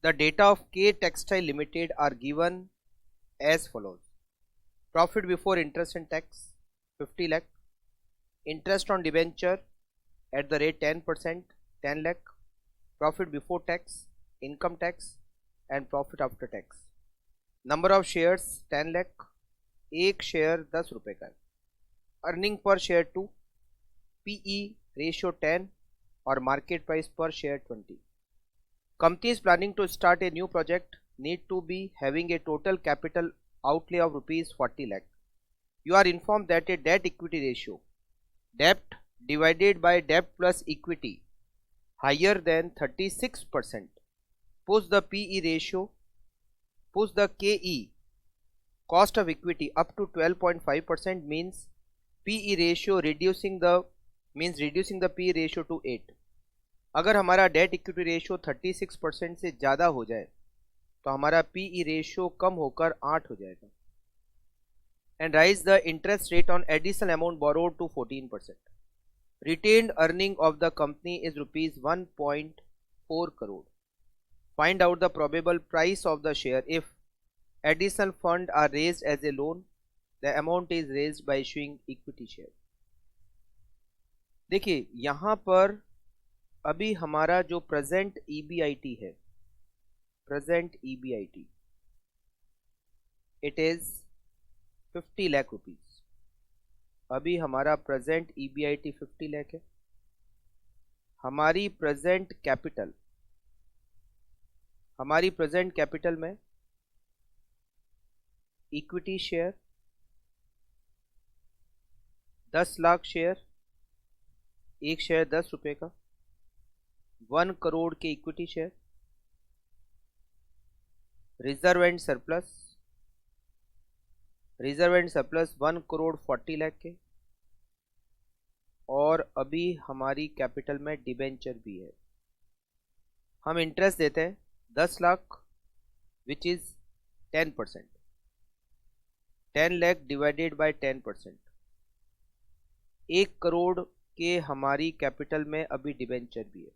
The data of K Textile Limited are given as follows. Profit before interest and tax 50 lakh, interest on debenture at the rate 10% 10 lakh, profit before tax, income tax and profit after tax. Number of shares 10 lakh, एक share 10 रुपए का है, earning per share 2, PE ratio 10 और market price per share 20. Company is planning to start a new project, need to be having a total capital outlay of rupees 40 lakh. You are informed that a debt equity ratio, debt divided by debt plus equity higher than 36%, push the PE ratio, push the KE cost of equity up to 12.5%, means PE ratio reducing the PE ratio to 8. अगर हमारा debt equity ratio 36% से ज़्यादा हो जाए तो हमारा PE ratio कम होकर 8 हो जाएगा. And rise the interest rate on additional amount borrowed to 14%. Retained earning of the company is rupees 1.4 crore. Find out the probable price of the share if additional fund are raised as a loan. The amount is raised by issuing equity share. देखिए यहाँ पर अभी हमारा जो present EBIT है, present EBIT it is 50 lakh rupees. अभी हमारा present EBIT 50 lakh है. हमारी प्रेजेंट कैपिटल में इक्विटी शेयर 10 लाख शेयर, एक शेयर 10 रुपए का, 1 करोड़ के equity share, reserve and surplus 1 crore 40 lakh के, और अभी हमारी कैपिटल में डिबेंचर भी है. हम इंटरेस्ट देते हैं 10 lakh which is 10%, 10 lakh divided by 10%, 1 crore के हमारी कैपिटल में अभी डिबेंचर भी है.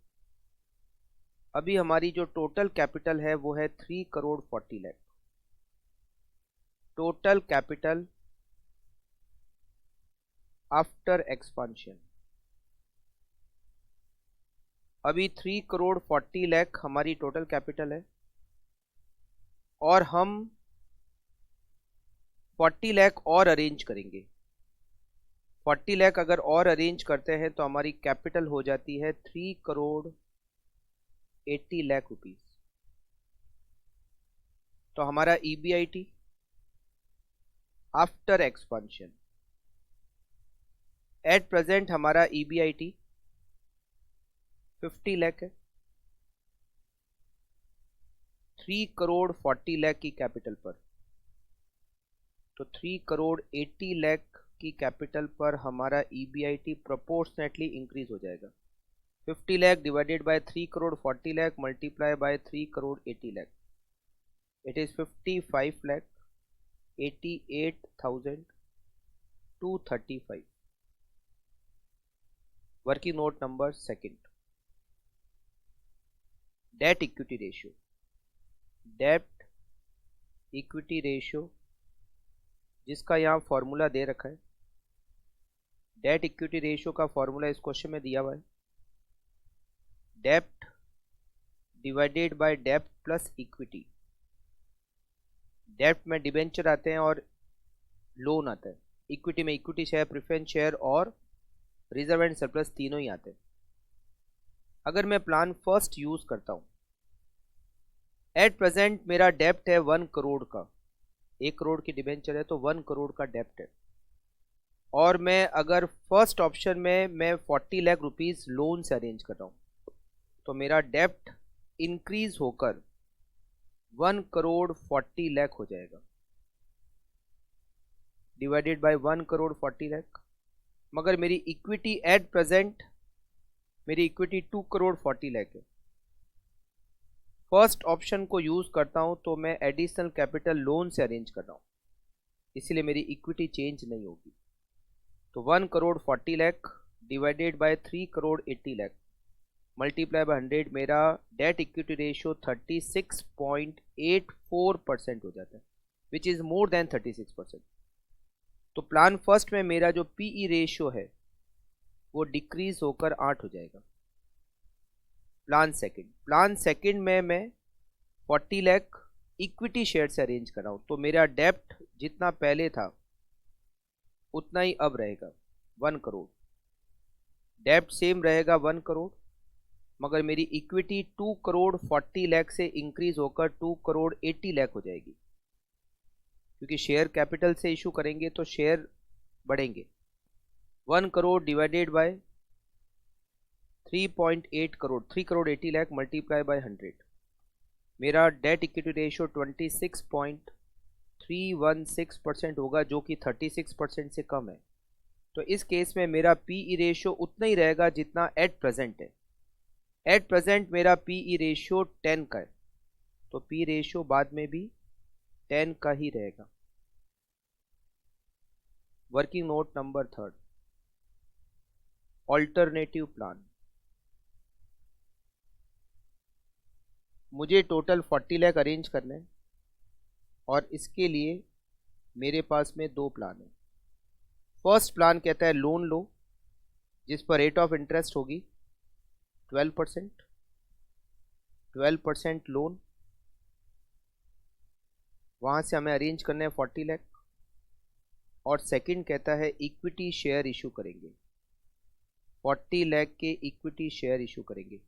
अभी हमारी जो टोटल कैपिटल है वो है 3 crore 40 lakh. Total capital after expansion अभी 3 करोड़ 40 लाख हमारी टोटल कैपिटल है, और हम 40 लाख और अरेंज करेंगे. 40 लाख अगर और अरेंज करते हैं तो हमारी कैपिटल हो जाती है 3 करोड़ 80 लाख रुपीज. तो हमारा EBIT after expansion at present हमारा EBIT 50 लाख है. 3 करोड़ 40 लाख की कैपिटल पर, तो 3 करोड़ 80 लाख की कैपिटल पर हमारा EBIT प्रोपोर्शनेटली इंक्रीज हो जाएगा. 50 lakh divided by 3 crore 40 lakh multiply by 3 crore 80 lakh, it is 55 lakh 88,235. Working note number second. Debt equity ratio, debt equity ratio जिसका यहाँ फॉर्मूला दे रखा है. डेट इक्विटी रेशियो का फॉर्मूला इस क्वेश्चन में दिया हुआ है. डेप्ट divided by dept plus equity. डेप्ट में डिबेंचर आते हैं और लोन आता है. इक्विटी में इक्विटी शेयर, प्रेफरेंस शेयर और रिजर्व एंड सरप्लस तीनों ही आते हैं. अगर मैं प्लान फर्स्ट यूज करता हूं, एट प्रेजेंट मेरा डेप्ट है 1 करोड़ का, 1 करोड़ की डिबेंचर है तो 1 करोड़ का डेप्ट है. और मैं अगर फर्स्ट ऑप्शन में मैं 40 लाख रुपीज लोन से अरेंज कर रहा हूं तो मेरा डेप्ट इंक्रीज होकर 1 करोड़ 40 लाख हो जाएगा डिवाइडेड बाय 1 करोड़ 40 लाख. मगर मेरी इक्विटी एट प्रेजेंट, मेरी इक्विटी 2 करोड़ 40 लाख है. फर्स्ट ऑप्शन को यूज करता हूं तो मैं एडिशनल कैपिटल लोन से अरेंज कर रहा हूं, इसीलिए मेरी इक्विटी चेंज नहीं होगी. तो 1 crore 40 lakh divided by 3 crore 80 lakh multiply by 100, मेरा डेट इक्विटी रेशियो 36.84% हो जाता है, विच इज़ मोर देन 36%। तो प्लान फर्स्ट में मेरा जो पीई रेशियो है वो डिक्रीज होकर 8 हो जाएगा। प्लान सेकंड में मैं 40 लाख इक्विटी शेयर से अरेंज कर रहा हूँ, तो मेरा डेप्ट जितना पहले था उतना ही अब रहेगा 1 करोड़। डेप्ट सेम रहेगा 1 करोड़, मगर मेरी इक्विटी 2 करोड़ 40 लाख से इंक्रीज होकर 2 करोड़ 80 लाख हो जाएगी, क्योंकि शेयर कैपिटल से इशू करेंगे तो शेयर बढ़ेंगे। 1 crore divided by 3.8 crore, 3 crore 80 lakh multiply by 100, मेरा डेट इक्विटी रेशियो 26.316% होगा, जो कि 36% से कम है। तो इस केस में मेरा पीई रेशियो उतना ही रहेगा जितना एट प्रेजेंट है। एट प्रेजेंट मेरा पीई रेशियो 10 का है, तो पी रेशियो बाद में भी 10 का ही रहेगा। Working note number 3, alternative plan. मुझे टोटल 40 लाख अरेंज करने हैं और इसके लिए मेरे पास में 2 प्लान है। फर्स्ट प्लान कहता है लोन लो, जिस पर रेट ऑफ इंटरेस्ट होगी 12%, 12% लोन, वहाँ से हमें अरेंज करना है 40 लाख। और सेकंड कहता है इक्विटी शेयर इशू करेंगे, 40 लाख के इक्विटी शेयर इशू करेंगे।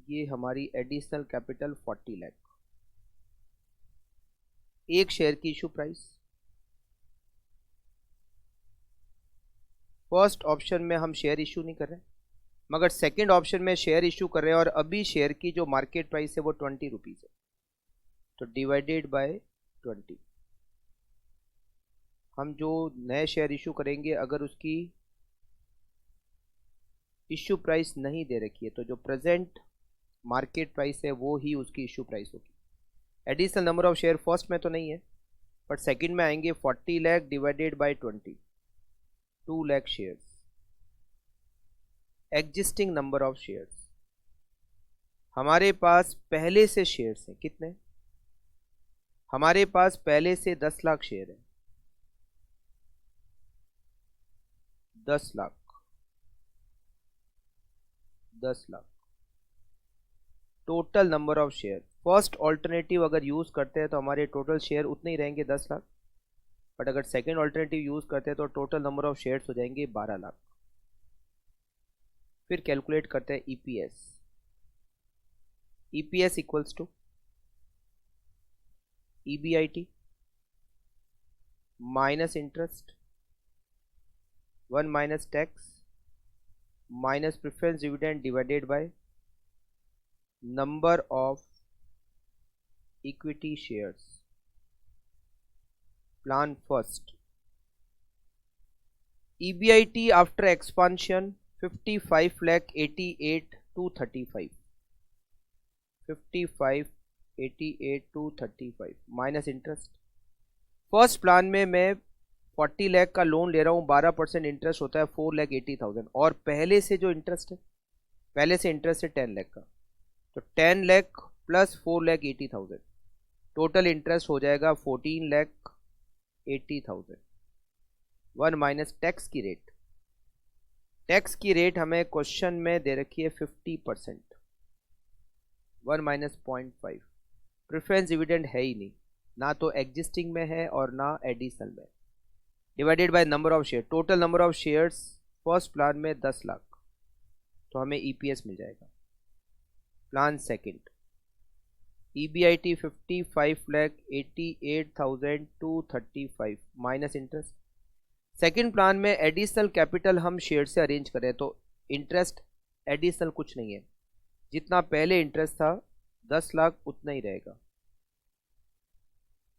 ये हमारी एडिशनल कैपिटल 40 लाख। एक शेयर की इशू प्राइस, फर्स्ट ऑप्शन में हम शेयर इशू नहीं कर रहे, मगर सेकंड ऑप्शन में शेयर इशू कर रहे हैं, और अभी शेयर की जो मार्केट प्राइस है वो 20 रुपीज़ है, तो डिवाइडेड बाय 20। हम जो नए शेयर इशू करेंगे अगर उसकी इशू प्राइस नहीं दे रखी है, तो जो प्रेजेंट मार्केट प्राइस है वो ही उसकी इशू प्राइस होगी। Additional number of share first में तो नहीं है, बट सेकंड में आएंगे 40 lakh divided by 20, 2 lakh shares. Existing number of shares, हमारे पास पहले से शेयर्स हैं कितने? हमारे पास पहले से 10 लाख शेयर है, 10 lakh, 10 lakh total number of share. First alternative अगर यूज करते हैं तो हमारे टोटल शेयर उतने ही रहेंगे 10 लाख, बट अगर सेकेंड ऑल्टरनेटिव यूज करते हैं तो टोटल नंबर ऑफ शेयर्स हो जाएंगे 12 लाख। फिर कैलकुलेट करते हैं EPS. EPS equals to EBIT minus interest 1 minus tax minus preference dividend divided by number of equity shares. Plan first, EBIT after expansion 55 lakh 88 to 35, 55 88 to 35 minus interest. First plan में मैं 40 लाख का loan ले रहा हूँ, 12% interest होता है 4,80,000, और पहले से जो इंटरेस्ट है, पहले से इंटरेस्ट है 10 लाख का, तो 10 लाख प्लस 4,80,000, टोटल इंटरेस्ट हो जाएगा 14,80,000। 1 माइनस टैक्स की रेट, टैक्स की रेट हमें क्वेश्चन में दे रखी है 50%, 1 माइनस 0.5। प्रेफरेंस डिविडेंड है ही नहीं, ना तो एग्जिस्टिंग में है और ना एडिशनल में, divided by number of share. Total number of shares first plan में 10 लाख, तो हमें ईपीएस मिल जाएगा। Plan second, EBIT 55,88,235 minus interest. Second plan में एडिशनल कैपिटल हम शेयर से अरेंज करें तो इंटरेस्ट एडिशनल कुछ नहीं है, जितना पहले इंटरेस्ट था 10 लाख उतना ही रहेगा।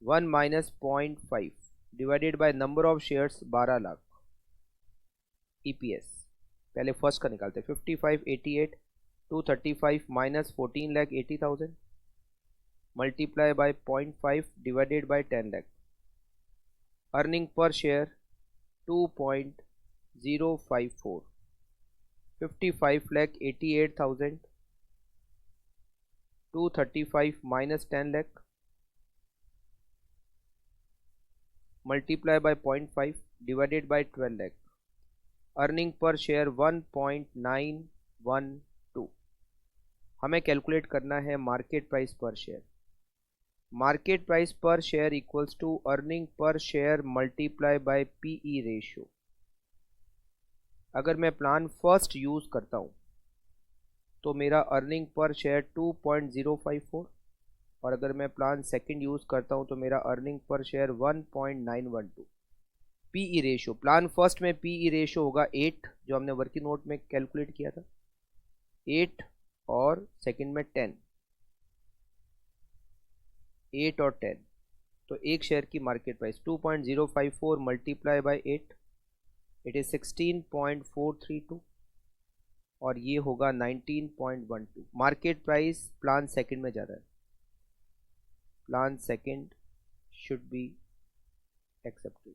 1 minus 0.5 divided by number of shares 12 lakh. EPS पहले फर्स्ट का निकालते हैं, 55,88,235 minus 14,80,000 multiply by 0.5 divided by 10 lakh. Earning per share 2.054, 55 lakh 88,000, 235 minus 10 lakh, multiply by 0.5 divided by 12 lakh, earning per share 1.912। हमें कैलकुलेट करना है market price per share. Market price per share equals to earning per share multiply by PE ratio. अगर मैं plan first use करता हूं तो मेरा earning per share 2.054, और अगर मैं प्लान सेकंड यूज करता हूं तो मेरा earning per share 1.912। PE ratio, plan first में पीई रेशियो होगा 8, जो हमने वर्किंग नोट में कैलकुलेट किया था, 8, और सेकंड में 10, 8 और 10। तो एक शेयर की market price 2.054 multiply by 8, it is 16.432, और ये होगा 19.12। मार्केट प्राइस प्लान सेकंड में जा रहा है, plan second should be accepted.